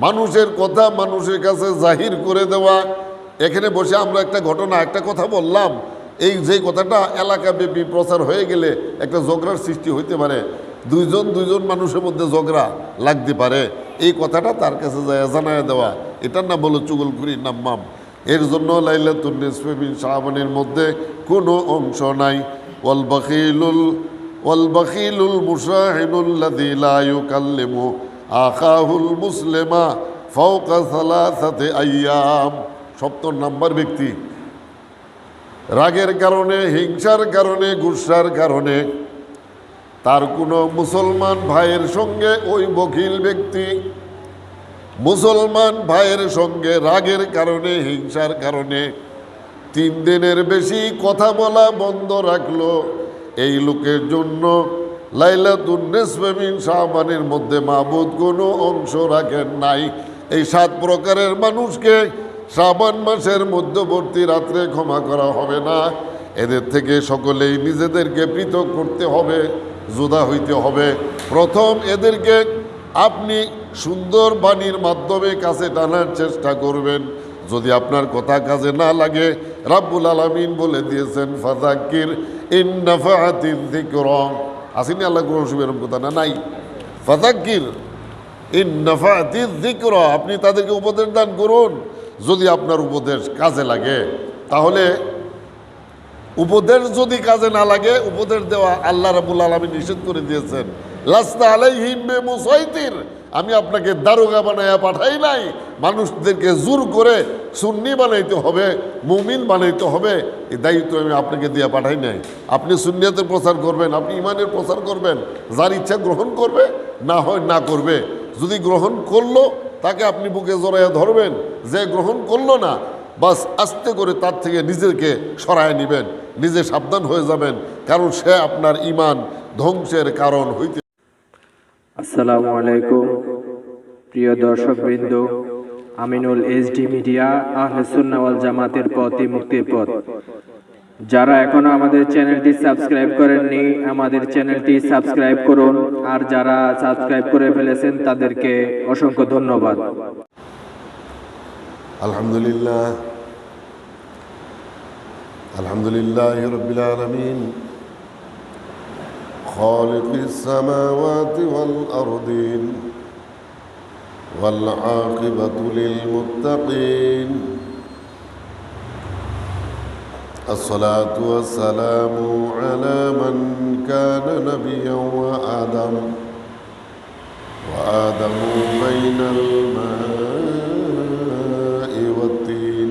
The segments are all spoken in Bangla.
মানুষের কথা মানুষের কাছে জাহির করে দেওয়া। এখানে বসে আমরা একটা কথা বললাম, এই যে কথাটা এলাকাব্যাপী প্রচার হয়ে গেলে একটা ঝগড়ার সৃষ্টি হইতে পারে, দুইজন মানুষের মধ্যে ঝগড়া লাগতে পারে। এই কথাটা তার কাছে যায় জানায় দেওয়া, এটার নাম হলো চুগলখুরি নাম্মাম। এর জন্য লাইলাতুন নিসফি মিন শাবানের মধ্যে কোনো অংশ নাই। ওয়াল বাখিলুল মুশাহিনুল্লাযী লা ইউকাল্লিমু আখাহুল মুসলিমা ফাওকা সালাসাতি আইয়াম। ৭০ নম্বর ব্যক্তি রাগের কারণে, হিংসার কারণে, গুসার কারণে তার কোনো মুসলমান ভাইয়ের সঙ্গে, ওই বখিল ব্যক্তি মুসলমান ভাইয়ের সঙ্গে রাগের কারণে, হিংসার কারণে ৩ দিনের বেশি কথা বলা বন্ধ রাখলো, এই লোকের জন্য লাইলাতুন নিসফি মিন শাবানের মধ্যে মাবুদ কোনো অংশ রাখেন নাই। এই ৭ প্রকারের মানুষকে শাবান মাসের মধ্যবর্তী রাত্রে ক্ষমা করা হবে না। এদের থেকে সকলেই নিজেদেরকে পৃথক করতে হবে, জুদা হইতে হবে। প্রথম এদেরকে আপনি সুন্দর বাণীর মাধ্যমে কাছে টানার চেষ্টা করবেন। যদি আপনার কথা কাজে না লাগে, রাব্বুল আলামিন বলে দিয়েছেন ফাযাক্কির ইন নাফাআতিয যিকরা। আসেনি আল্লাহ কোরআন শরীফে এরকম কথা না? নাই। ফাযাক্কির ইন নাফাআতিয যিকরা, আপনি তাদেরকে উপদেশ দান করুন যদি আপনার উপদেশ কাজে লাগে। তাহলে উপদেশ যদি কাজে না লাগে, উপদেশ দেওয়া আল্লাহ রাব্বুল আলামিন নিষেধ করে দিয়েছেন। লাস্তা আলাইহিম বিমুসাইতির, আমি আপনাকে দারোগা বানাইয়া পাঠাই নাই। মানুষদেরকে জোর করে সুন্নি বানাইতে হবে, মুমিন বানাইতে হবে, এই দায়িত্ব আমি আপনাকে দিয়ে পাঠাই নাই। আপনি সুন্নিয়তের প্রচার করবেন, আপনি ইমানের প্রচার করবেন, যার ইচ্ছা গ্রহণ করবে, না হয় না করবে। যদি গ্রহণ করলো তাকে আপনি বুকে জড়াইয়া ধরবেন, যে গ্রহণ করলো না বাস আস্তে করে তার থেকে নিজেকে সরায় নেবেন, নিজে সাবধান হয়ে যাবেন, কারণ সে আপনার ইমান ধ্বংসের কারণ হইতে। আসসালামু আলাইকুম প্রিয় দর্শকবৃন্দ, আমিনুল এইচডি মিডিয়া, আহলে সুন্নাহ ওয়াল জামাতের পথই মুক্তির পথ। যারা এখনো আমাদের চ্যানেলটি সাবস্ক্রাইব করেননি, আমাদের চ্যানেলটি সাবস্ক্রাইব করুন, আর যারা সাবস্ক্রাইব করে ফেলেছেন তাদেরকে অসংখ্য ধন্যবাদ। আলহামদুলিল্লাহ, আলহামদুলিল্লাহি রাব্বিল আলামিন, খালিকিস সামাওয়াতি ওয়াল আরদিন, ওয়াল আকিবাতু লিল মুত্তাকিন। আসসালাতু ওয়াসসালামু আলা মান কানা নাবিয়্যান ওয়া আদামু বাইনাল মা'i ওয়াত-তিন।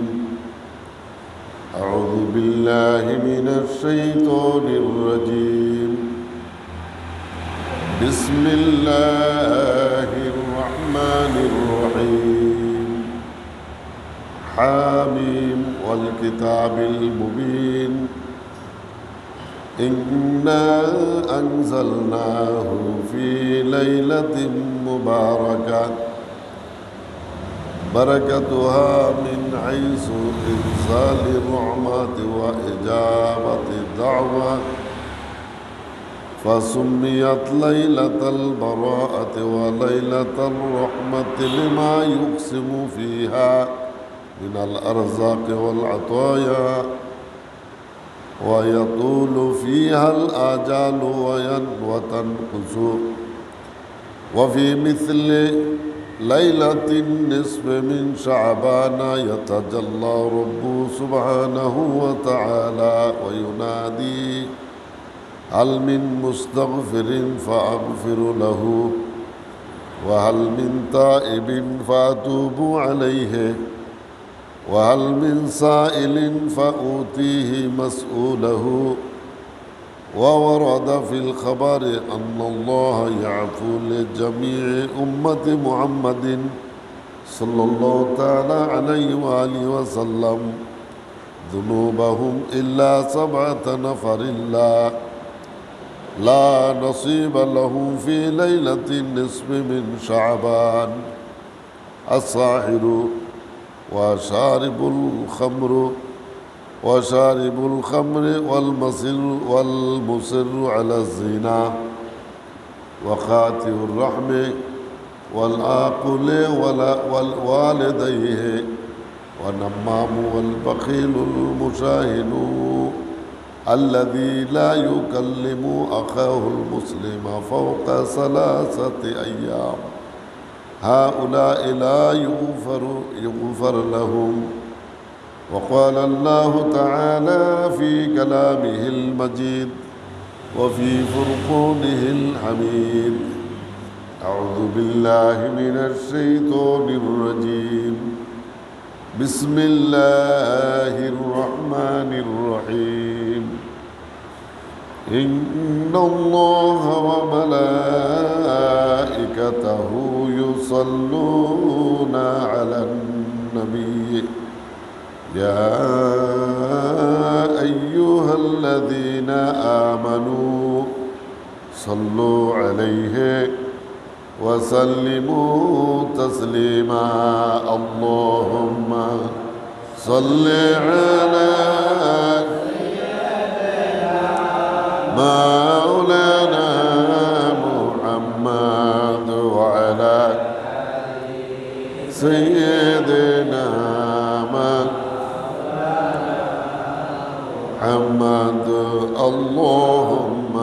আউযু বিল্লাহি মিনাশ শাইতানির রাজীম। বিসমিল্লাহির রহমানির রহিম। হামিম ওয়াল কিতাবিল মুবিন। ইন্না আনজালনাহু ফি লাইলাতিন মুবারাকাহ বারাকাতুহা মিন হাইসু ইনজালির রহমাতি ওয়া ইজাবাতিদ দাওয়া فسميت ليلة البراءة وليلة الرحمة لما يقسم فيها من الأرزاق والعطايا، ويطول فيها الآجال وتنقص. وفي مثل ليلة النصف من شعبان يتجلى ربه سبحانه وتعالى وينادي هل من مستغفر فأغفر له، وهل من تائب فأتوب عليه، وهل من سائل فأوتيه مسؤوله. وورد في الخبر أن الله يعفو لجميع أمة محمد صلى الله تعالى عليه وآله وسلم ذنوبهم إلا 7 نفر لا نصيب لهم في ليلة النصف من شعبان: الساحر وشارب الخمر والمصر على الزنا وقاطع الرحم والعاقل والوالديه والنمام والبخيل المشاهد الذي لا يكلم أخاه المسلم فوق 3 أيام هؤلاء لا يغفر لهم. وقال الله تعالى في كلامه المجيد وفي فرقانه الحميد: أعوذ بالله من الشيطان الرجيم، بسم الله الرحمن الرحيم. إن الله وملائكته يصلون على النبي يا أيها الذين آمنوا صلوا عليه وسلموا تسليما. اللهم صل على مولانا محمد وعلى سيدنا محمد. اللهم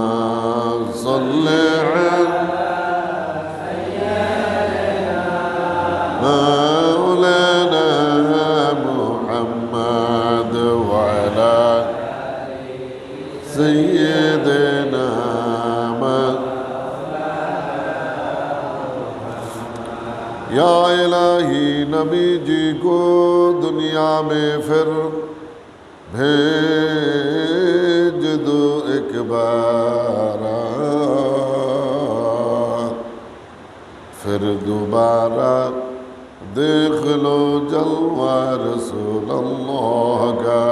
صل على مولانا محمد وعلى سيدنا या इलाही नबी जी को दुनिया में फिर भेज दो एक बार, फिर दोबारा देख लो जलवा रसूल अल्लाह का।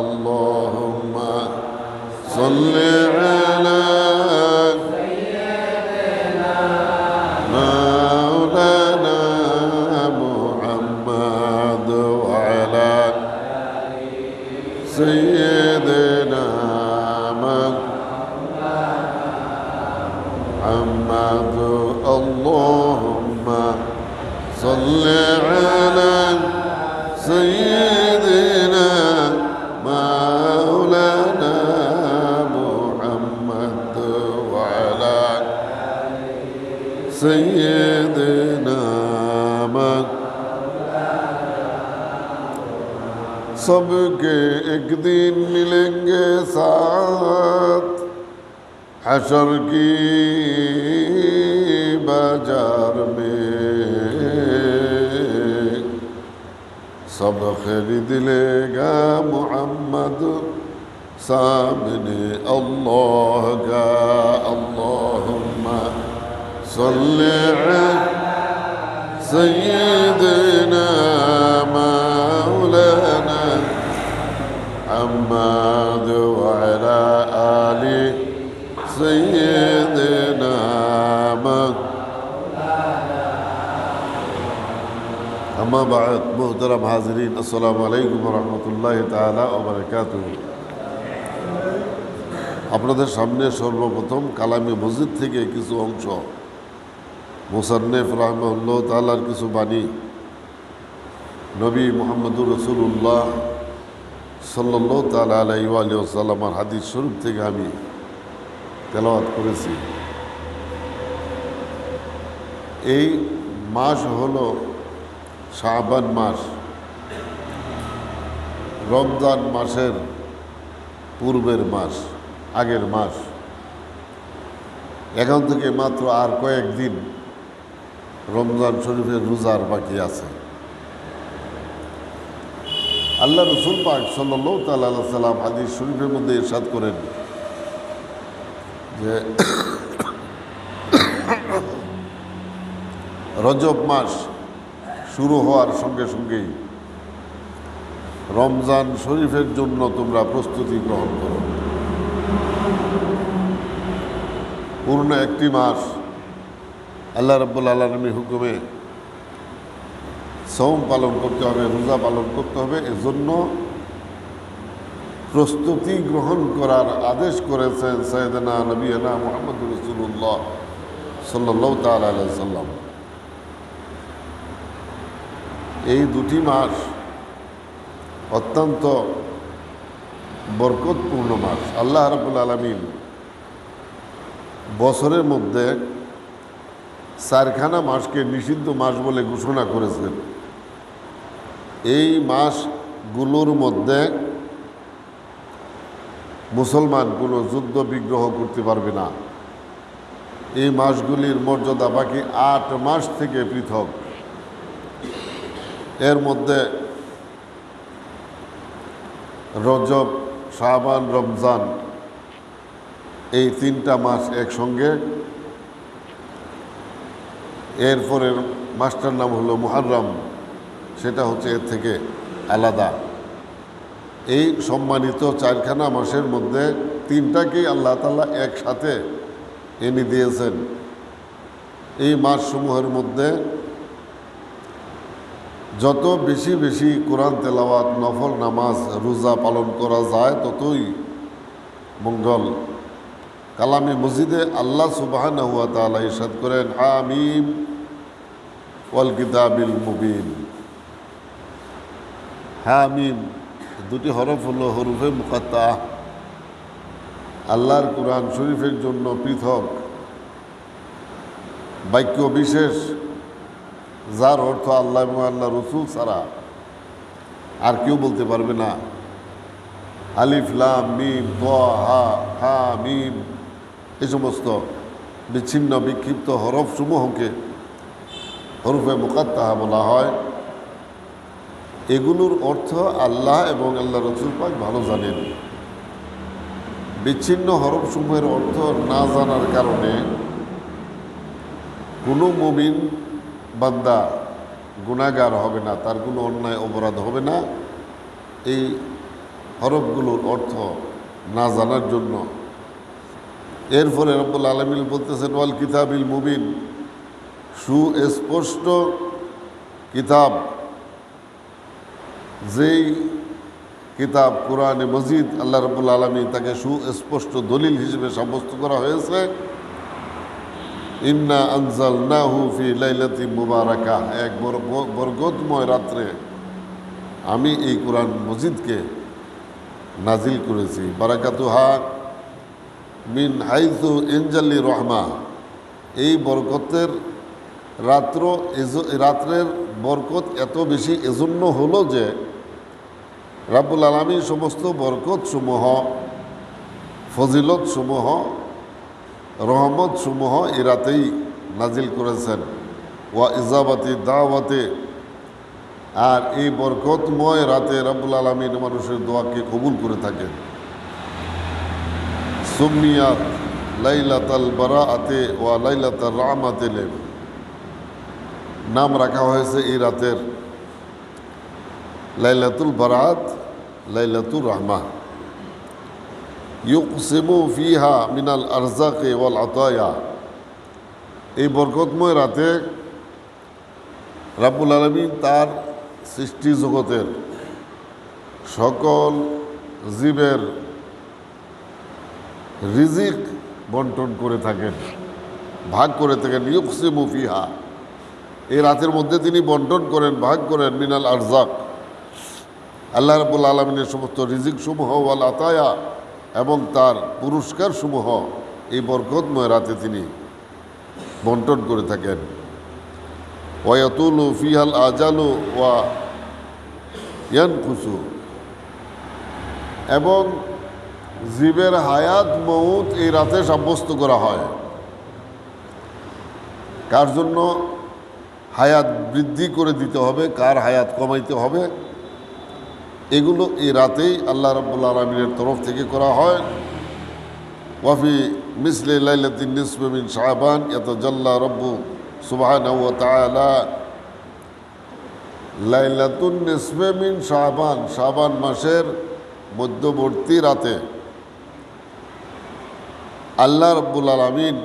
अल्लाहुम्मा सल्ली अला मौलाना मुहम्मद वअला सय्यिदना मुहम्मद। अल्लाहुम्मा सल्ली अला सय्यिदना मौलाना मुहम्मद वअला सय्यिदना। सबके एक दिन मिलेंगे साथ हशर की बाजार में, सब खरीद लेगा मुहम्मद सामने अल्लाह का। अल्लाहुम्मा सल्ली अला सय्यिदना मौलाना मुहम्मद वअला आलि सय्यिदना। अम्मा बाद मुहतरम हाज़रीन, अस्सलामु अलैकुम व रहमतुल्लाहि ताआला व बाराकातुहू। আপনাদের সামনে সর্বপ্রথম কালামে মসজিদ থেকে কিছু অংশ, মুসান্নিফ রাহিমাহুল্লাহ তাআলার কিছু বাণী, নবী মুহাম্মদুর রাসূলুল্লাহ সাল্লাল্লাহু তাআলা আলাইহি ওয়া আলিহি ওয়াসাল্লামের হাদিস শরীফ থেকে আমি তেলাওয়াত করেছি। এই মাস হলো শাবান মাস, রমজান মাসের পূর্বের মাস, আগের মাস। এখন থেকে মাত্র আর কয়েকদিন রমজান শরীফের রোজার বাকি আছে। আল্লাহ রসুল পাক সাল্লাল্লাহু তাআলা আলাইহি সাল্লাম হাদিস শরীফের মধ্যে ইরশাদ করেন যে রজব মাস শুরু হওয়ার সঙ্গে সঙ্গেই রমজান শরীফের জন্য তোমরা প্রস্তুতি গ্রহণ করো। পূর্ণ একটি মাস আল্লাহ রাব্বুল আলামিনের হুকুমে সওম পালন করতে হবে, রোজা পালন করতে হবে। এজন্য প্রস্তুতি গ্রহণ করার আদেশ করেছেন সাইয়েদনা নবিয়ানা মুহাম্মদুর রাসূলুল্লাহ সাল্লাল্লাহু তাআলা আলাইহি সাল্লাম। এই দুটি মাস অত্যন্ত বরকতপূর্ণ মাস। আল্লাহ রাব্বুল আলামিন বছরের মধ্যে 4খানা মাসকে নিষিদ্ধ মাস বলে ঘোষণা করেছেন। এই মাসগুলোর মধ্যে মুসলমান কোনো যুদ্ধ বিগ্রহ করতে পারবে না। এই মাসগুলির মর্যাদা বাকি 8 মাস থেকে পৃথক। এর মধ্যে রজব, শাবান, রমজান এই 3টা মাস একসঙ্গে। এরপরের মাসটার নাম হলো মুহররম, সেটা হচ্ছে এর থেকে আলাদা। এই সম্মানিত 4খানা মাসের মধ্যে 3টাকেই আল্লাহ তাআলা একসাথে এনে দিয়েছেন। এই মাসসমূহের মধ্যে যত বেশি বেশি কোরআন তেলাওয়াত, নফল নামাজ, রোজা পালন করা যায় ততই মঙ্গল। কালামে মজিদে আল্লাহ সুবহানাহু ওয়া তাআলা ইরশাদ করেন, হামিম ওয়াল কিতাবিল মুবিন। হামিম দুটি হরফ হলো হরফে মুকাত্তা। আল্লাহর কোরআন শরীফের জন্য পৃথক বাক্য বিশেষ, যার অর্থ আল্লাহ এবং আল্লাহ রসুল ছাড়া আর কেউ বলতে পারবে না। আলিফ লাম মিম হা হা মিম এই সমস্ত বিচ্ছিন্ন বিক্ষিপ্ত হরফসমূহকে হরফে মুকাত্তা বলা হয়। এগুলোর অর্থ আল্লাহ এবং আল্লাহ রসুল পাক ভালো জানেন। বিচ্ছিন্ন হরফসমূহের অর্থ না জানার কারণে কোনো মুমিন বান্দা গুনাহগার হবে না, তার কোনো অন্যায় অপরাধ হবে না এই হরফগুলোর অর্থ না জানার জন্য। এর ফলে রব্বুল আলামিন বলতেছেন, ওয়াল কিতাবিল মুবিন, সুস্পষ্ট কিতাব। যেই কিতাব কোরআনে মজিদ আল্লাহ রাব্বুল আলামিন তাকে সুস্পষ্ট দলিল হিসেবে সাব্যস্ত করা হয়েছে। ইন্না আনজালনাহু ফি লাইলাতিন মুবারাকাহ, এক বরকতময় রাত্রে আমি এই কোরআন মজিদকে নাজিল করেছি। বারাকাতুহা মিন হাইসু ইনজালি রহমা, এই বরকতের রাত্রের বরকত এত বেশি এজন্য হলো যে রাব্বুল আলামিন সমস্ত বরকতসমূহ, ফজিলতসমূহ, রহমতসমূহ এই রাতেই নাজিল করেছেন। ওয়া ইজাবাতি দাওয়াতে, আর এই বরকতময় রাতে রাব্বুল আলামিন মানুষের দোয়াকে কবুল করে থাকেন। সুমিয়াত লাইলাতাল বারাআতে ওয়া লাইলাতার রাহমাতে, নাম রাখা হয়েছে এই রাতের লাইলাতুল বারাত, লাইলাতুর রাহমা। ইউকসিমু ফিহা মিনাল আরজাকে ওয়াল আতায়া, এই বরকতময় রাতে রাব্বুল আলামিন তার সৃষ্টি জগতের সকল জীবের রিজিক বন্টন করে থাকেন, ভাগ করে থাকেন। ইউকসিমু ফিহা, এই রাতের মধ্যে তিনি বন্টন করেন, ভাগ করেন মিনাল আরজাক, আল্লাহ রাব্বুল আলামিনের সমস্ত রিজিক সমূহ, ওয়াল আতায়া, এবং তার পুরস্কার সমূহ এই বরকতময় রাতে তিনি বন্টন করে থাকেন। ওয়ায়াতুলু ফিহাল আজালু ওয়া ইয়ানকুসু, এবং জীবের হায়াত মউত এই রাতে সাব্যস্ত করা হয়। কার জন্য হায়াত বৃদ্ধি করে দিতে হবে, কার হায়াত কমাইতে হবে, এগুলো এই রাতেই আল্লাহ রাব্বুল আলামিনের তরফ থেকে করা হয়। ওয়াফি মিসলে লাইলাতিন নিসফি মিন শাবান ইয়াতাজাল্লা রাব্বু সুবহানাহু ওয়া তাআলা লাইলাতুন নিসফি মিন শাবান, শাবান মাসের মধ্যবর্তী রাতে আল্লাহ রাব্বুল আলামিন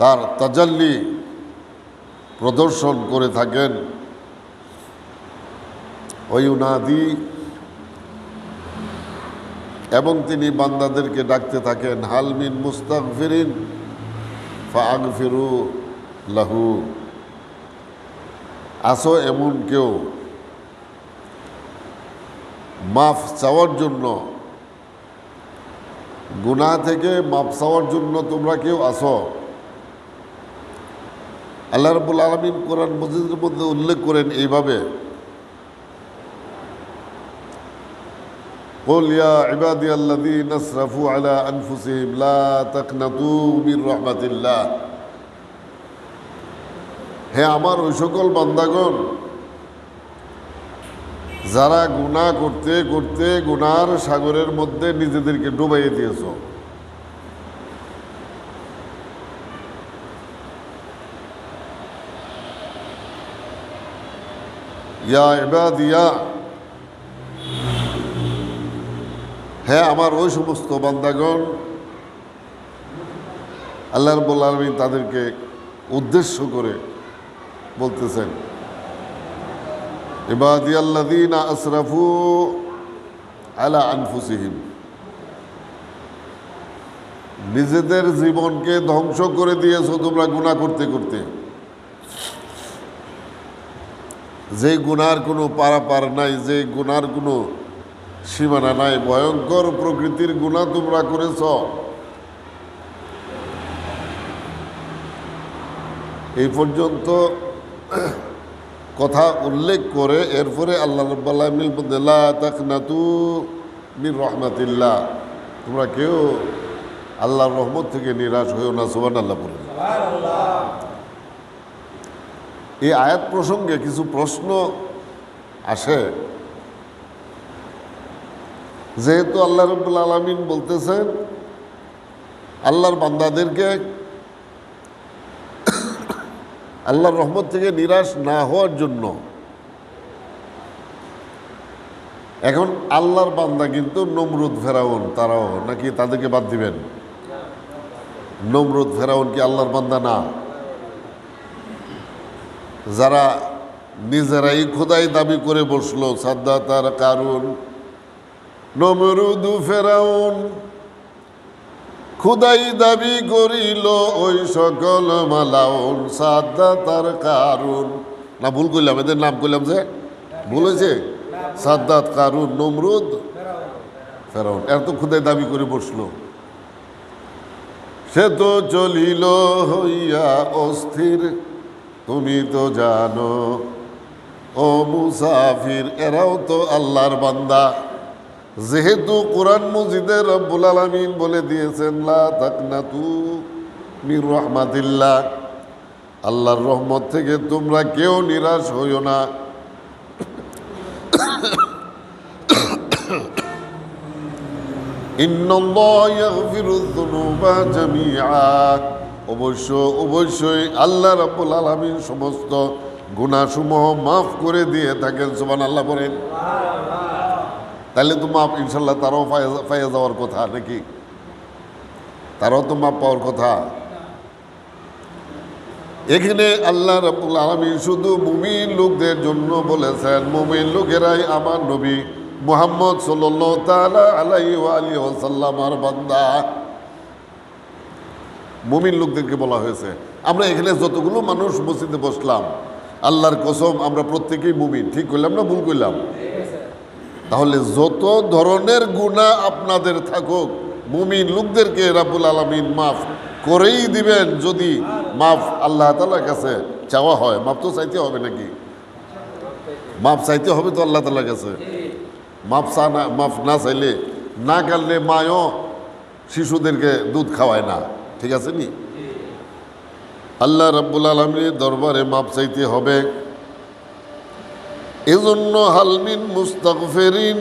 তার তাজাল্লি প্রদর্শন করে থাকেন। ওয়ুনাদি, এবং তিনি বান্দাদেরকে ডাকতে থাকেন, হাল মিন মুস্তাগফিরিন ফাগফিরু লাহু, আসো এমন কেউ মাফ চাওয়ার জন্য, গুনাহ থেকে মাফ চাওয়ার জন্য তোমরা কেউ আসো? আল্লাহ রাব্বুল আলামিন কোরআন মাজিদের মধ্যে উল্লেখ করেন এইভাবে, قل يا عبادي الذين اسرفوا على انفسهم لا تقنطوا من رحمة الله। হে আমার ওই সকল বান্দাগণ যারা গুনাহ করতে করতে গুনার সাগরের মধ্যে নিজেদেরকে ডুবাইয়ে দিয়েছো, ইয়া ইবাদিয়া, হ্যাঁ আমার ওই সমস্ত বান্দাগণ, আল্লাহ রাব্বুল আলামিন তাদেরকে উদ্দেশ্য করে বলতেছেন, ইবাদিয়াল্লাযীনা আসরাফু আলা আনফুসিহিম, নিজেদের জীবনকে ধ্বংস করে দিয়েছো তোমরা গুনাহ করতে করতে। যে গুনার কোনো পারাপার নাই, যে গুনার কোনো সীমানা নাই, ভয়ঙ্কর প্রকৃতির গুনাহ তোমরা করেছ। এই পর্যন্ত কথা উল্লেখ করে এরপরে আল্লাহ রাব্বুল আলামিন বলেন, লা তাকনাতু মির রাহমাতিল্লাহ, তোমরা কেউ আল্লাহর রহমত থেকে নিরাশ হইও না। সুবহানাল্লাহ বলেন। এই আয়াত প্রসঙ্গে কিছু প্রশ্ন আসে। যেহেতু আল্লাহ রাব্বুল আলামিন বলতেছেন আল্লাহর বান্দাদেরকে আল্লাহর রহমত থেকে নিরাশ না হওয়ার জন্য, এখন আল্লাহর বান্দা কিন্তু নমরুদ ফেরাউন তারাও নাকি তাদেরকে বাদ দিবেন? নমরুদ ফেরাউন কি আল্লাহর বান্দা না? যারা নিজেরাই খোদাই দাবি করে বসলো, সাদ্দাত আর কারুন, নমরুদ ফেরাউন খুদাই দাবি করিল ওই সকল মালাউন, সাদ্দাত আর কারুন। না ভুল করলাম? এদের নাম করলাম যে ভুল হয়েছে? সাদ্দাত, কারুন, নমরুদ, ফেরাউন, এর তো খুদাই দাবি করে বসলো। সে তো চলিল হইয়া অস্থির, তুমি তো জানো ও মুসাফির। এরাও তো আল্লাহর বান্দা। যেহেতু কোরআন মজিদে রব্বুল আলামিন বলে দিয়েছেন, লা তাকনাতু মির রাহমাতিল্লাহ, আল্লাহর রহমত থেকে তোমরা কেউ নিরাশ হইও না। ইন্নাল্লাহা ইয়াগফিরুয যুনুবা জামিআ, অবশ্যই আল্লাহ রাব্বুল আলামিন সমস্ত গুনাহসমূহ মাফ করে দিয়ে থাকেন। সুবহানাল্লাহ বলেন। তাহলে তো মাপ ইনশাল্লাহ তারাও পাইয়া যাওয়ার কথা নাকি? তারাও তো মাপ পাওয়ার কথা। এখানে আল্লাহ রাব্বুল আলামিন শুধু মুমিন লোকদের জন্য বলেছেন, মুমিন লোকেরাই আমার নবী মুহাম্মদ সাল্লাল্লাহু তাআলা আলাইহি ওয়া আলিহি ওয়াসাল্লামের বান্দা। মুমিন লোকদেরকে বলা হয়েছে। আমরা এখানে যতগুলো মানুষ মসজিদে বসলাম, আল্লাহর কসম আমরা প্রত্যেকেই মুমিন। ঠিক করলাম না ভুল করলাম? তাহলে যত ধরনের গুনাহ আপনাদের থাকুক, মুমিন লোকদেরকে রাব্বুল আলামিন মাফ করেই দিবেন। যদি মাফ আল্লাহ তাআলার কাছে চাওয়া হয়, মাফ তো চাইতে হবে নাকি? মাফ চাইতে হবে তো আল্লাহ তাআলার কাছে। মাফ না চাইলে, না কাটলে মায়ও শিশুদেরকে দুধ খাওয়ায় না। ঠিক আছে নি? আল্লাহ রাব্বুল আলামিনের দরবারে মাফ চাইতে হবে। এজন্য হালমিন মুস্তাগফিরিন,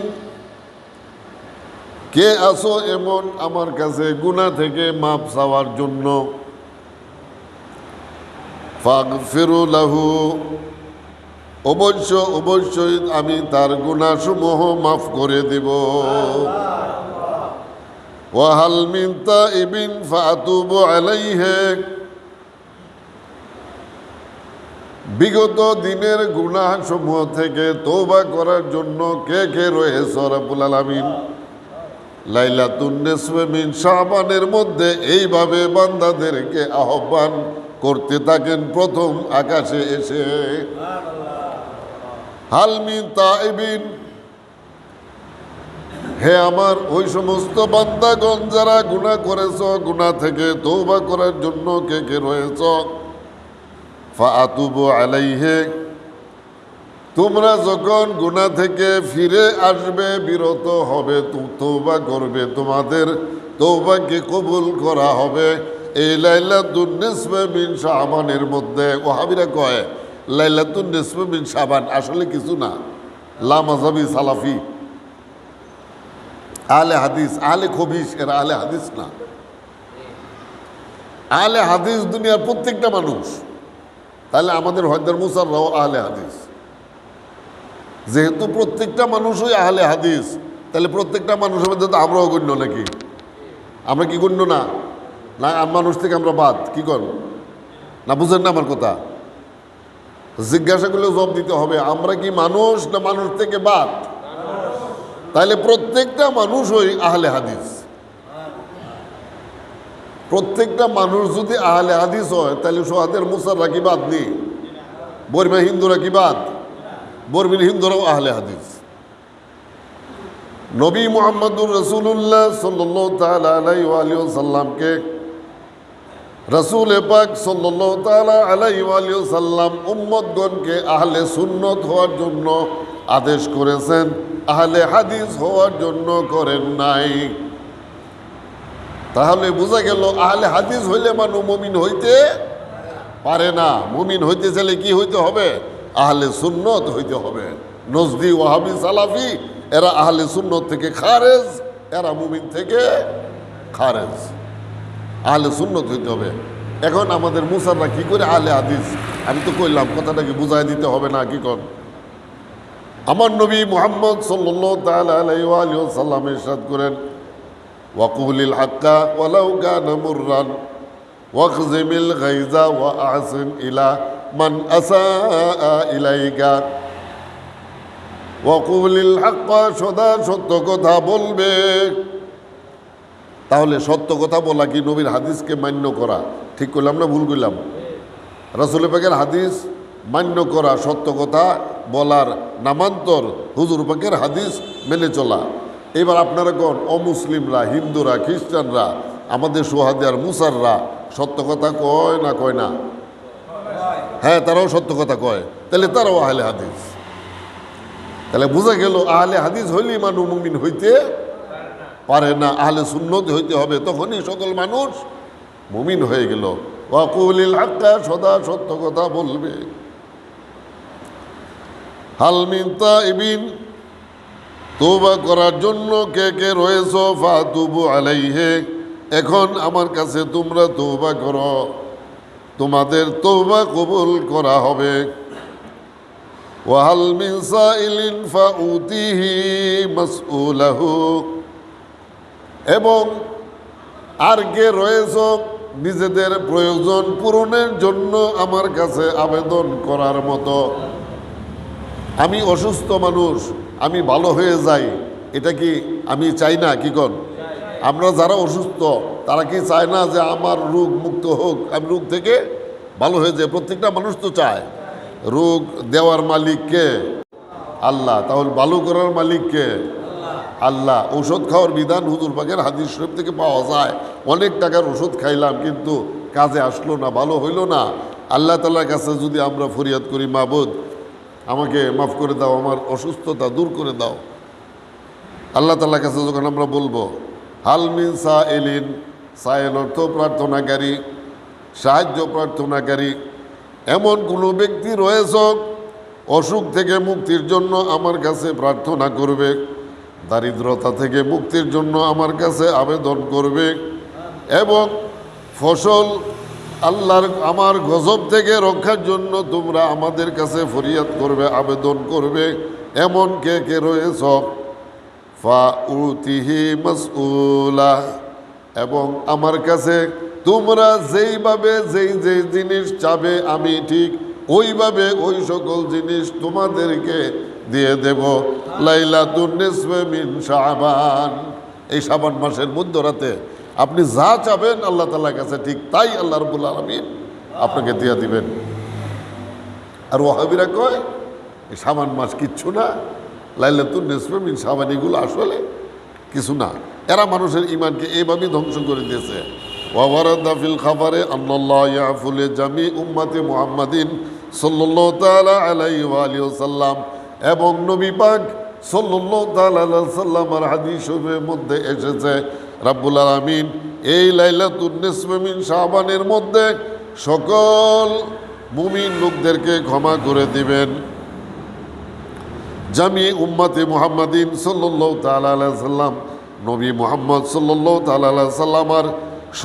কে আসো এমন আমার কাছে গুনাহ থেকে মাফ চাওয়ার জন্য? ফাগফিরু লাহু, অবশ্যই আমি তার গুনাহসমূহ মাফ করে দেব। ওয়া হাল মিন তাইবিন ফাতুবু আলাইহি, বিগত দিনের গুনাহসমূহ থেকে তওবা করার জন্য কে কে রয়েছে রাব্বুল আলামিন লাইলাতুন নিসফে মিন শাবানের মধ্যে এইভাবে বান্দাদেরকে আহ্বান করতে থাকেন প্রথম আকাশে এসে। হালমিন তাইবিন, হে আমার ওই সমস্ত বান্দাগণ যারা গুনাহ করেছ, গুনাহ থেকে তওবা করার জন্য কে কে রয়েছ, ফাআতুবু আলাইহি, তোমরা যখন গুনাহ থেকে ফিরে আসবে, বিরত হবে, তওবা করবে, তোমাদের তওবাকে কবুল করা হবে। এই লাইলাতুন নিসফে মিন শাবানের মধ্যে ওয়াহাবিরা কয় লাইলাতুন নিসফে মিন শাবান আসলে কিছু না, লা মাযহাবি সালাফি আহলে হাদিস, আহলে খবিস, এরা আহলে হাদিস না। আহলে হাদিস দুনিয়ার প্রত্যেকটা মানুষ। তাহলে আমাদের হয়দার মুসাররাও আহলে হাদিস। যেহেতু প্রত্যেকটা মানুষই আহলে হাদিস, তাহলে প্রত্যেকটা মানুষের মধ্যে তো আমরাও গণ্য নাকি? আমরা কি গণ্য না? না মানুষ থেকে আমরা বাদ? কি কর না, বুঝেন না আমার কথা? জিজ্ঞাসা করলে জবাব দিতে হবে, আমরা কি মানুষ না মানুষ থেকে বাদ? তাহলে প্রত্যেকটা মানুষই আহলে হাদিস। প্রত্যেকটা মানুষ যদি আহলে হাদিস হয়, তাহলে সোহাদের মুসাররা কি বাদ নেই? বর্মা হিন্দুরা কি বাদ? বর্মিন হিন্দুরাও আহলে হাদিস। নবী মুহাম্মদুর রাসূলুল্লাহ সাল্লাল্লাহু তাআলা আলাইহি ওয়া আলিহি ওয়াসাল্লামকে রাসূল পাক সাল্লাল্লাহু তাআলা আলাইহি ওয়া আলিহি ওয়াসাল্লাম উম্মতগণকে আহলে সুন্নত হওয়ার জন্য আদেশ করেছেন, আহলে হাদিস হওয়ার জন্য করেন নাই। তাহলে বোঝা গেল আহলে হাদিস হইলে মানুষ মুমিন হইতে পারে না। মুমিন হইতে চাইলে কি হইতে হবে? আহলে সুন্নত হইতে হবে। নজদি, ওয়াহাবি, সালাফি এরা আহলে সুন্নত থেকে খারেজ, এরা মুমিন থেকে খারেজ। আহলে সুন্নত হইতে হবে। এখন আমাদের মুসাররা কি করে আহলে হাদিস? আমি তো কইলাম, কথাটাকে বুঝাই দিতে হবে না? কি কর? আমার নবী মুহাম্মদ সাল্লাল্লাহু তাআলা আলাইহি ওয়া আলিহি ওয়াসাল্লাম ইরশাদ করেন, ওয়াকুলিল হাক্কা ওয়ালাউ কানা মুররান ওয়াখজিমিল গায়জা ওয়া আহসিন ইলা মান আসাআ ইলাইকা। ওয়াকুলিল হাক্কা, সদা সত্য কথা বলবে। তাহলে সত্য কথা বলা কি নবীর হাদিসকে মান্য করা? ঠিক করলাম না ভুল করলাম? রাসূল পাকের হাদিস মান্য করা, সত্য কথা বলার নামান্তর হুজুর পাকের হাদিস মেনে চলা। এবার আপনারা কোন অমুসলিমরা, হিন্দুরা, খ্রিস্টানরা, আমাদের সোহাদে আর মুসাররা সত্য কথা কয় না কয় না? হ্যাঁ, তারাও সত্য কথা কয়। তাহলে তারাও আহলে হাদিস। তাহলে বোঝা গেল আহলে হাদিস হইলেই মানুষ মুমিন হইতে পারে না, আহলে সুন্নত হইতে হবে, তখনই সকল মানুষ মুমিন হয়ে গেল। ওয়াকুলিল হাক্কা, সদা সত্য কথা বলবে। হাল মিন তাইবিন, তওবা করার জন্য কে কে রয়েছ, ফাতুবু আলাইহি, এখন আমার কাছে তোমরা তওবা করো, তোমাদের তওবা কবুল করা হবে। ওয়াহাল মিন সাইলিন ফাউতিহি মাসউলাহু, এবং আর কে রয়েছ নিজেদের প্রয়োজন পূরণের জন্য আমার কাছে আবেদন করার মতো। আমি অসুস্থ মানুষ, আমি ভালো হয়ে যাই, এটা কি আমি চাই না? কি কর? আমরা যারা অসুস্থ তারা কি চায় না যে আমার রোগ মুক্ত হোক, আমি রোগ থেকে ভালো হয়ে যাই? প্রত্যেকটা মানুষ তো চায়। রোগ দেওয়ার মালিক কে? আল্লাহ। তাহলে ভালো করার মালিক কে? আল্লাহ। ঔষধ খাওয়ার বিধান হুজুর পাকের হাদিস শরীফ থেকে পাওয়া যায়। অনেক টাকার ওষুধ খাইলাম কিন্তু কাজে আসলো না, ভালো হইল না। আল্লাহ তাআলার কাছে যদি আমরা ফরিয়াদ করি, মাবুদ আমাকে মাফ করে দাও, আমার অসুস্থতা দূর করে দাও, আল্লাহ তাআলার কাছে যখন আমরা বলবো, হাল মিন সাইলিন, সাইল অর্থ প্রার্থনাকারী, সাহায্য প্রার্থনাকারী, এমন কোনো ব্যক্তি রয়েছ অসুখ থেকে মুক্তির জন্য আমার কাছে প্রার্থনা করবে, দারিদ্রতা থেকে মুক্তির জন্য আমার কাছে আবেদন করবে, এবং ফসল আল্লাহর আমার গজব থেকে রক্ষার জন্য তোমরা আমাদের কাছে ফরিয়াদ করবে, আবেদন করবে, এমন কে কে রয়েছ, ফাউতিহি মাসউলা, এবং আমার কাছে তোমরা যেইভাবে যেই জিনিস চাবে আমি ঠিক ওইভাবে ওই সকল জিনিস তোমাদেরকে দিয়ে দেব। লাইলাতুন নিসফে মিন শাবান, এই শাবান মাসের মধ্যরাতে আপনি যা চাবেন আল্লাহ তাআলার কাছে ঠিক তাই আল্লাহ রাব্বুল আলামিন আপনাকে দিয়া দিবেন। আর ওয়াহাবিরা কয় এই শাবান মাস কিচ্ছু না, লাইলাতুন নিসফে মিন শাবান এগুলো আসলে কিছু না। এরা মানুষের ইমানকে এইভাবেই ধ্বংস করে দিয়েছে। ওয়ারাদা ফিল খাবারে আল্লাহ ইয়াফুলে জামি উম্মাতে মুহাম্মাদিন সাল্লাল্লাহু তাআলা আলাইহি ওয়া আলিহি ওয়াসাল্লাম, এবং নবী পাক সাল্লাল্লাহু তাআলা আলাইহি ওয়াসাল্লামের হাদিস শরীফের মধ্যে এসেছে রাব্বুল আলামিন এই লাইলাতুন নিসফে মিন শাবানের মধ্যে সকল মুমিন লোকদেরকে ক্ষমা করে দিবেন। জামি উম্মাতে মুহাম্মাদিন সাল্লাল্লাহু তাআলা আলাইহি ওয়াসাল্লাম, নবী মুহাম্মদ সাল্লাল্লাহু তাআলা আলাইহি সাল্লামার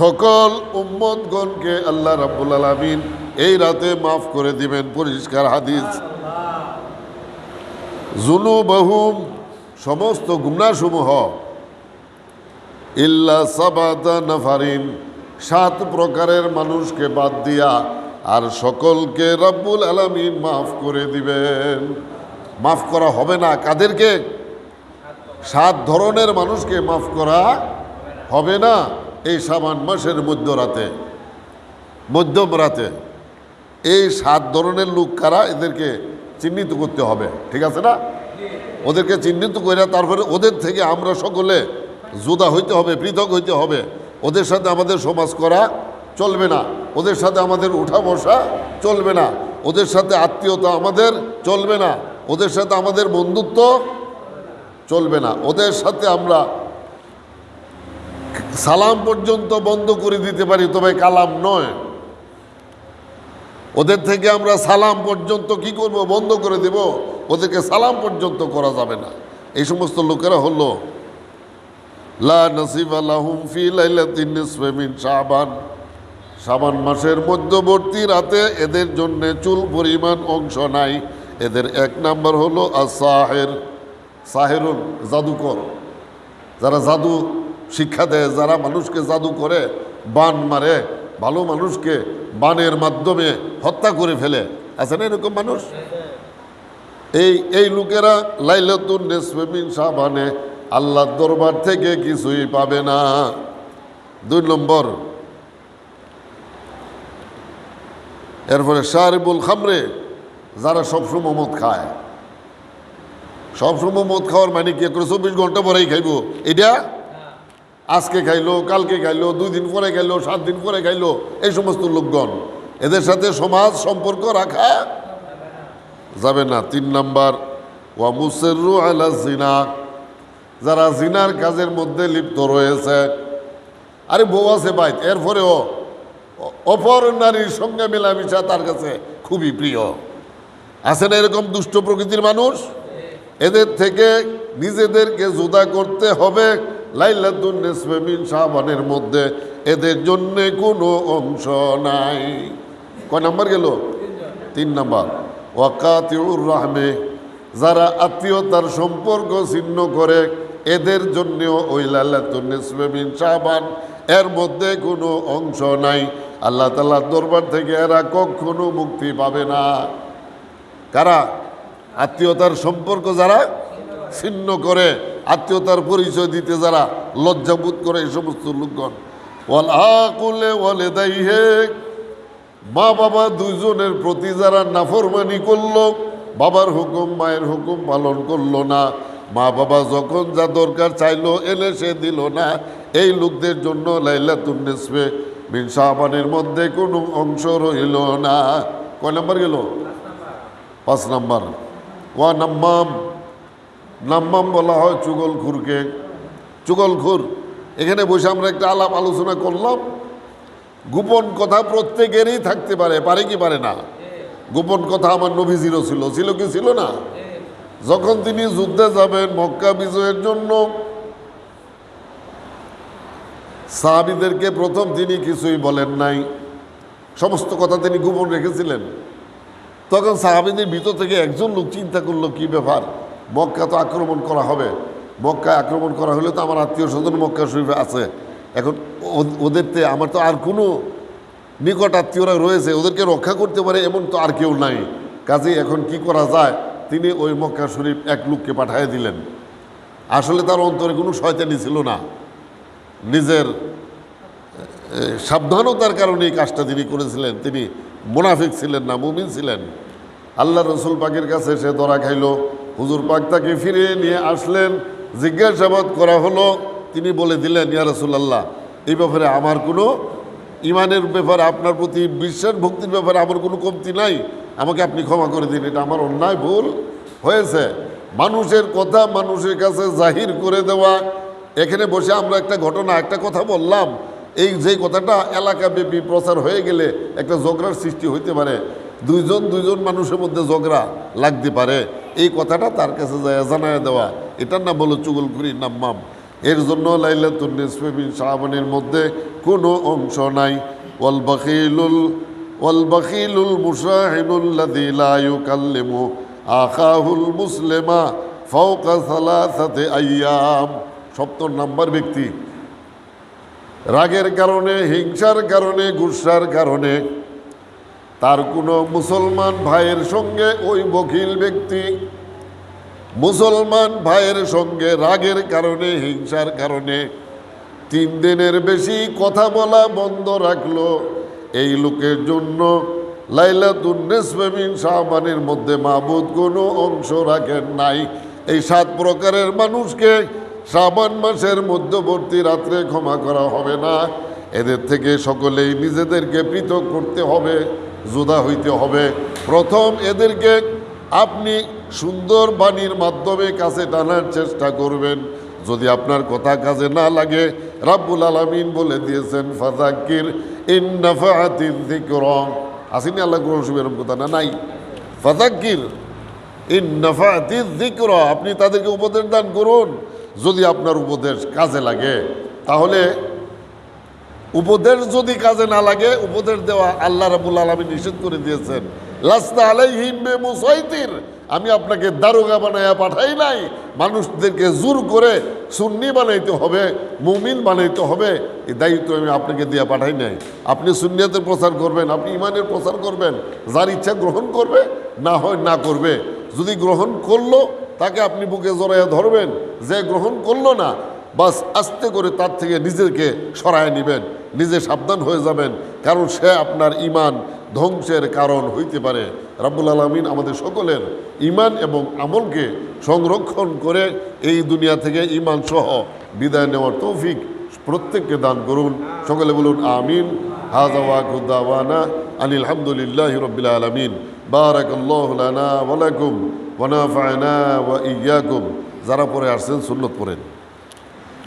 সকল উম্মতগণকে আল্লাহ রাব্বুল আলামিন এই রাতে মাফ করে দিবেন। পরিষ্কার হাদিস। যুনুবাহুম সমস্ত গুনাহসমূহ ইল্লা সাবাতা নাফারিন 7 প্রকারের মানুষকে বাদ দিয়া আর সকলকে রাব্বুল আলামিন মাফ করে দিবেন। মাফ করা হবে না কাদেরকে? 7 ধরনের মানুষকে মাফ করা হবে না এই শাবান মাসের মধ্যম রাতে। এই 7 ধরনের লোক কারা, এদেরকে চিহ্নিত করতে হবে, ঠিক আছে না? ওদেরকে চিহ্নিত করে তারপরে ওদের থেকে আমরা সকলে জুদা হইতে হবে, পৃথক হইতে হবে। ওদের সাথে আমাদের সমাজ করা চলবে না, ওদের সাথে আমাদের উঠা বসা চলবে না, ওদের সাথে আত্মীয়তা আমাদের চলবে না, ওদের সাথে আমাদের বন্ধুত্ব চলবে না, ওদের সাথে আমরা সালাম পর্যন্ত বন্ধ করে দিতে পারি, তবে কালাম নয়। ওদের থেকে আমরা সালাম পর্যন্ত কি করব? বন্ধ করে দেব। ওদেরকে সালাম পর্যন্ত করা যাবে না। এই সমস্ত লোকেরা হলো লা নাসিবা লাহুম ফি লাইলাতিন নিসফি মিন শাবান, শাবান মাসের মধ্যবর্তী রাতে এদের জন্য চুল পরিমাণ অংশ নাই। এদের 1 নাম্বার হলো আস-সাহির, সাহিরুন জাদুকর, যারা জাদু শিক্ষা দেয়, যারা মানুষকে জাদু করে, বান মারে, ভালো মানুষকে বানের মাধ্যমে হত্যা করে ফেলে, আছে না এরকম মানুষ? এই লোকেরা লাইলাতুন নিসফি মিন শাবানে আল্লাহর দরবার থেকে কিছুই পাবে না। 2 নম্বর, এরপরে শারিবুল খামরে, যারা সবসময় মদ খায়। সবসময় মদ খাওয়ার মানে কি করে 24 ঘন্টা পরেই খাইব? এটা আজকে খাইলো, কালকে খাইলো, 2 দিন পরে খাইলো, 7 দিন পরে খাইলো, এই সমস্ত লোকগণ, এদের সাথে সমাজ সম্পর্ক রাখা যাবে না। 3 নাম্বার, ওয়া মুসিররু আলা জিনা, যারা জিনার কাজের মধ্যে লিপ্ত রয়েছে। আরে বউ আছে ভাই, এরপরেও অপর নারীর সঙ্গে মেলামেশা তার কাছে খুবই প্রিয়। আছে না এরকম দুষ্ট প্রকৃতির মানুষ? এদের থেকে নিজেদেরকে জুদা করতে হবে। লাইলাতুন নিসফি মিন শাবানের মধ্যে এদের জন্য কোনো অংশ নাই। কয় নাম্বার গেল? 3 নাম্বার, ওয়াকাতিউর রাহমে, যারা আত্মীয়তার সম্পর্ক ছিন্ন করে এদের জন্যও ওই লাইলাতুন নিসফি মিন শাবান এর মধ্যে কোনো অংশ নাই। আল্লাহ তাআলার দরবার থেকে এরা কখনো মুক্তি পাবে না। কারা? আত্মীয়তার সম্পর্ক যারা ছিন্ন করে, আত্মীয়তার পরিচয় দিতে যারা লজ্জাবোধ করে, এই সমস্ত লোকগণ। ওয়াল আকুলে ওয়ালিদাইহি, মা বাবা দুইজনের প্রতি যারা নাফরমানি করলো, বাবার হুকুম মায়ের হুকুম পালন করলো না, মা বাবা যখন যা দরকার চাইলো এনে সে দিল না, এই লোকদের জন্য লাইলাতুন নিসফি মিন শাবানের মধ্যে কোনো অংশ রইল না। কয় নাম্বার গেল? 5 নাম্বার, ওয়া নাম্মাম, নাম্মাম বলা হয় চুগলখুরকে। চুগলখুর, এখানে বসে আমরা একটা আলাপ আলোচনা করলাম। গোপন কথা প্রত্যেকেরই থাকতে পারে, পারে কি পারে না? গোপন কথা আমার নবীজিরও ছিল, ছিল কি ছিল না? যখন তিনি যুদ্ধে যাবেন মক্কা বিজয়ের জন্য, সাহাবীদেরকে প্রথম তিনি কিছুই বলেন নাই, সমস্ত কথা তিনি গোপন রেখেছিলেন। তখন সাহাবীদের ভিতর থেকে একজন লোক চিন্তা করলো, কি ব্যাপার, মক্কা তো আক্রমণ করা হবে, মক্কায় আক্রমণ করা হলে তো আমার আত্মীয় স্বজন মক্কা শরীফে আছে, এখন ওদেরতে আমার তো আর কোনো নিকট আত্মীয়রা রয়েছে, ওদেরকে রক্ষা করতে পারে এমন তো আর কেউ নাই, কাজেই এখন কি করা যায়? তিনি ওই মক্কা শরীফ এক লোককে পাঠিয়ে দিলেন। আসলে তার অন্তরে কোনো শয়তানি ছিল না, নিজের সাবধানতার কারণে এই কাজটা তিনি করেছিলেন। তিনি মুনাফিক ছিলেন না, মুমিন ছিলেন। আল্লাহ রসুল পাকের কাছে সে ধরা খাইল। হুজুর পাক তাকে ফিরিয়ে নিয়ে আসলেন, জিজ্ঞাসাবাদ করা হলো। তিনি বলে দিলেন, ইয়া রাসূলুল্লাহ, এই ব্যাপারে আমার কোনো ইমানের ব্যাপারে, আপনার প্রতি বিশ্বাস ভক্তির ব্যাপারে আমার কোনো কমতি নাই, আমাকে আপনি ক্ষমা করে দিন, এটা আমার অন্যায় ভুল হয়েছে। মানুষের কথা মানুষের কাছে জাহির করে দেওয়া। এখানে বসে আমরা একটা ঘটনা, একটা কথা বললাম, এই যে কথাটা এলাকাব্যাপী প্রচার হয়ে গেলে একটা ঝগড়ার সৃষ্টি হইতে পারে, দুইজন মানুষের মধ্যে ঝগড়া লাগতে পারে। এই কথাটা তার কাছে যায় জানায় দেওয়া, এটার নাম হলো চুগলখুরি, নাম্মাম। এর জন্য লাইলাতুন নিসফি মিন শাবানের মধ্যে কোনো অংশ নাই। ওয়াল বাখিলুল মুশাহিনুল্লাযী লা ইউকাল্লিমু আখাহুল মুসলিমা ফাওকা সালাসাতি আইয়াম। ৭০ নাম্বার ব্যক্তি, রাগের কারণে, হিংসার কারণে, গুসার কারণে তার কোনো মুসলমান ভাইয়ের সঙ্গে, ওই বখিল ব্যক্তি মুসলমান ভাইয়ের সঙ্গে রাগের কারণে, হিংসার কারণে 3 দিনের বেশি কথা বলা বন্ধ রাখলো, এই লোকের জন্য লাইলাতুন নিসফি মিন শাবানের মধ্যে মাবুদ কোনো অংশ রাখেন নাই। এই 7 প্রকারের মানুষকে শাবান মাসের মধ্যবর্তী রাত্রে ক্ষমা করা হবে না। এদের থেকে সকলেই নিজেদেরকে পৃথক করতে হবে, জুদা হইতে হবে। প্রথম এদেরকে আপনি সুন্দর বাণীর মাধ্যমে কাছে টানার চেষ্টা করবেন। যদি আপনার কথা কাজে না লাগে, রাব্বুল আলামিন বলে দিয়েছেন, ফাযাক্কির ইন নাফাআতিয যিকরা। আসেনি আল্লাহ কোরআন শরীফে এরকম কথা? না, নাই। ফাযাক্কির ইন নাফাআতিয যিকরা, আপনি তাদেরকে উপদেশ দান করুন যদি আপনার উপদেশ কাজে লাগে। তাহলে উপদেশ যদি কাজে না লাগে, উপদেশ দেওয়া আল্লাহ রাব্বুল আলামিন নিষেধ করে দিয়েছেন। লাস্তা আলাইহিম বিমুসাইতির, আমি আপনাকে দারোগা বানাইয়া পাঠাই নাই, মানুষদেরকে জোর করে সুন্নি বানাইতে হবে, মুমিন বানাইতে হবে, এই দায়িত্ব আমি আপনাকে দিয়ে পাঠাই নাই। আপনি সুন্নিয়াতের প্রচার করবেন, আপনি ইমানের প্রচার করবেন, যার ইচ্ছা গ্রহণ করবে, না হয় না করবে। যদি গ্রহণ করলো তাকে আপনি বুকে জড়াইয়া ধরবেন, যে গ্রহণ করলো না বাস আস্তে করে তার থেকে নিজেকে সরায় নেবেন, নিজে সাবধান হয়ে যাবেন, কারণ সে আপনার ইমান ধ্বংসের কারণ হইতে পারে। রাব্বুল আলামিন আমাদের সকলের ইমান এবং আমলকে সংরক্ষণ করে এই দুনিয়া থেকে ইমান সহ বিদায় নেওয়ার তৌফিক প্রত্যেককে দান করুন। সকলে বলুন আমিন। হাযা ওয়া কুদাওয়ানা আনিল হামদুলিল্লাহি রাব্বিল আলামিন। বারাকাল্লাহু লানা ওয়া লাকুম ওয়া নাফা'না ওয়া ইয়্যাকুম। যারা পরে আসছেন সুন্নত পড়েন।